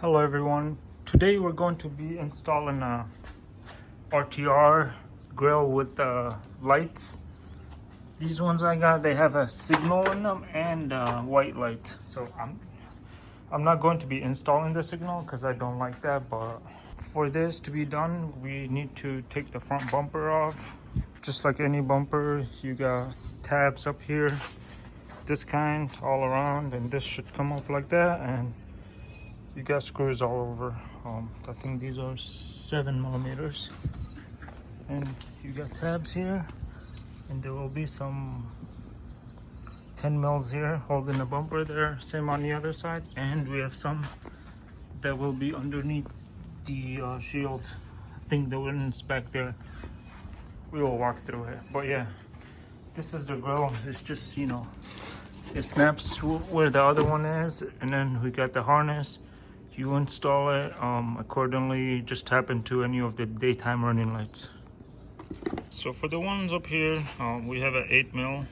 Hello everyone. Today we're going to be installing a RTR grill with lights. These ones I got, they have a signal in them and white light. So I'm not going to be installing the signal because I don't like that, but for this to be done, we need to take the front bumper off. Just like any bumper, you got tabs up here, this kind all around, and this should come up like that, and you got screws all over. I think these are 7mm, and you got tabs here, and there will be some 10 mils here holding the bumper there. Same on the other side, and we have some that will be underneath the shield thing that was back there. We will walk through it, but yeah, this is the grill. It's just, you know, it snaps where the other one is, and then we got the harness. You install it accordingly. Just tap into any of the daytime running lights. So for the ones up here, we have an 8mm.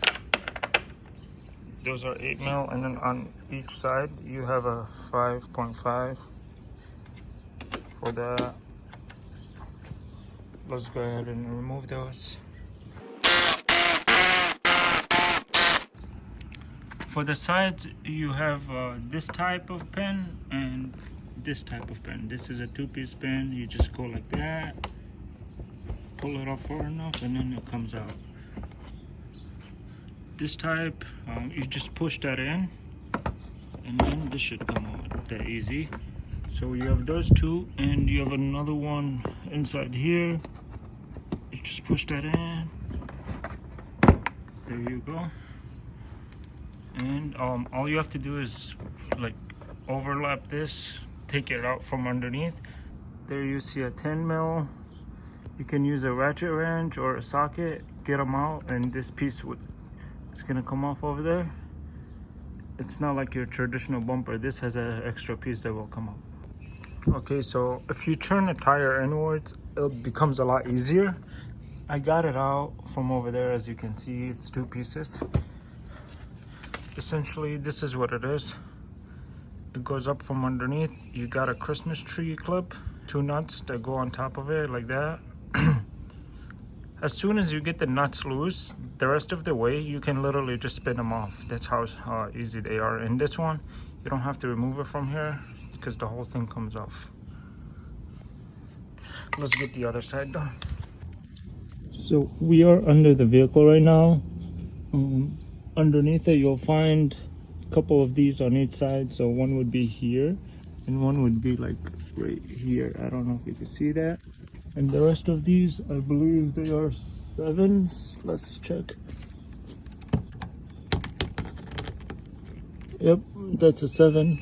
Those are 8mm, and then on each side you have a 5.5 for that. Let's go ahead and remove those. For the sides, you have this type of pin and this type of pin. This is a 2-piece pin. You just go like that, pull it off far enough, and then it comes out. This type, you just push that in, and then this should come out that easy. So you have those two, and you have another one inside here. You just push that in. There you go. And all you have to do is like overlap this, take it out from underneath. There you see a 10mm. You can use a ratchet wrench or a socket, get them out, and this piece is gonna come off over there. It's not like your traditional bumper. This has an extra piece that will come out. Okay, so if you turn the tire inwards, it becomes a lot easier. I got it out from over there. As you can see, it's 2 pieces. Essentially, this is what it is. It goes up from underneath. You got a Christmas tree clip, 2 nuts that go on top of it like that. As soon as you get the nuts loose, the rest of the way you can literally just spin them off. That's how easy they are. In this one, you don't have to remove it from here because the whole thing comes off. Let's get the other side done. So we are under the vehicle right now. Underneath it, you'll find a couple of these on each side. So one would be here, and one would be like right here. I don't know if you can see that. And the rest of these, I believe they are 7s. Let's check. Yep, that's a 7.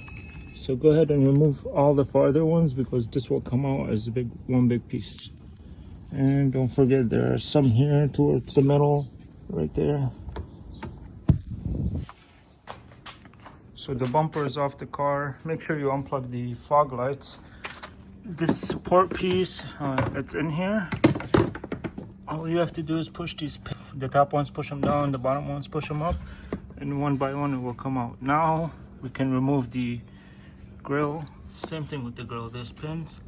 So go ahead and remove all the farther ones because this will come out as one big piece. And don't forget, there are some here towards the middle, right there. So the bumper is off the car. Make sure you unplug the fog lights. This support piece, it's in here. All you have to do is push these. The top ones, push them down. The bottom ones, push them up. And one by one, it will come out. Now we can remove the grill. Same thing with the grill. There's pins,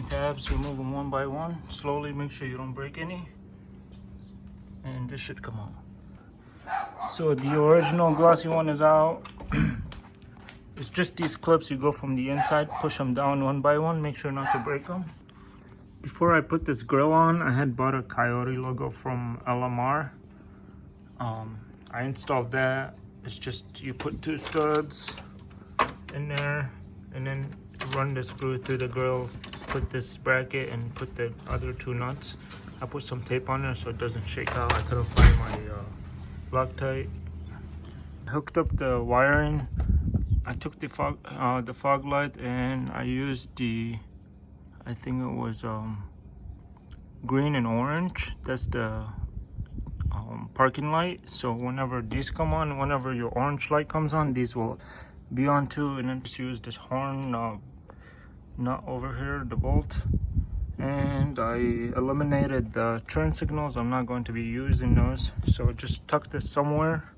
tabs. Remove them one by one. Slowly, make sure you don't break any. And this should come out. So the original glossy one is out. It's just these clips. You go from the inside, push them down one by one, make sure not to break them. Before I put this grill on, I had bought a Coyote logo from LMR. I installed that. It's just you put 2 studs in there and then run the screw through the grill, put this bracket, and put the other 2 nuts. I put some tape on there so it doesn't shake out. I couldn't find my Loctite. I hooked up the wiring. I took the fog light, and I used I think it was green and orange. That's the parking light. So whenever these come on, whenever your orange light comes on, these will be on too. And then just use this horn nut over here, the bolt. And I eliminated the turn signals. I'm not going to be using those. So just tuck this somewhere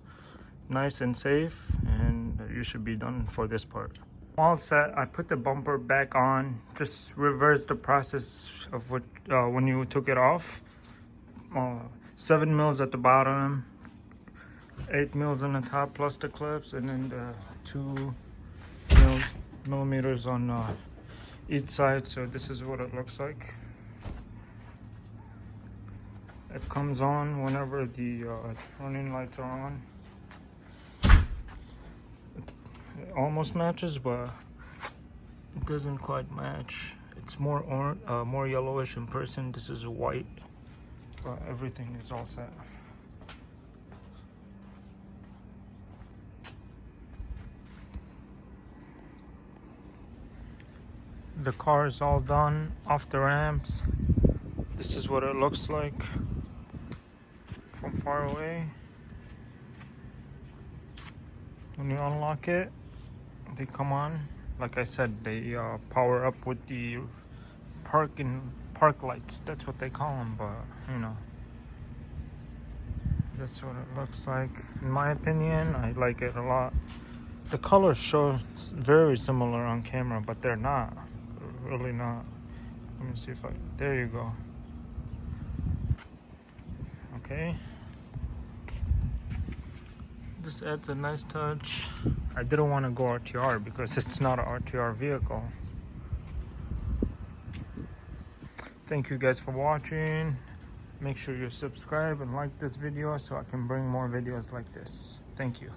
nice and safe, and you should be done for this part. All set. I put the bumper back on. Just reverse the process of what when you took it off. 7 mils at the bottom, 8 mils on the top plus the clips, and then the 2 millimeters on each side. So this is what it looks like. It comes on whenever the running lights are on. It almost matches, but it doesn't quite match. It's more yellowish in person. This is white, but everything is all set. The car is all done, off the ramps. This is what it looks like from far away. When you unlock it, they come on. Like I said, they power up with the park lights. That's what they call them, but you know, that's what it looks like. In my opinion, I like it a lot. The colors show very similar on camera, but they're not. They're really not. Let me see if there you go. Okay. This adds a nice touch. I didn't want to go RTR because it's not an RTR vehicle. Thank you guys for watching. Make sure you subscribe and like this video so I can bring more videos like this. Thank you.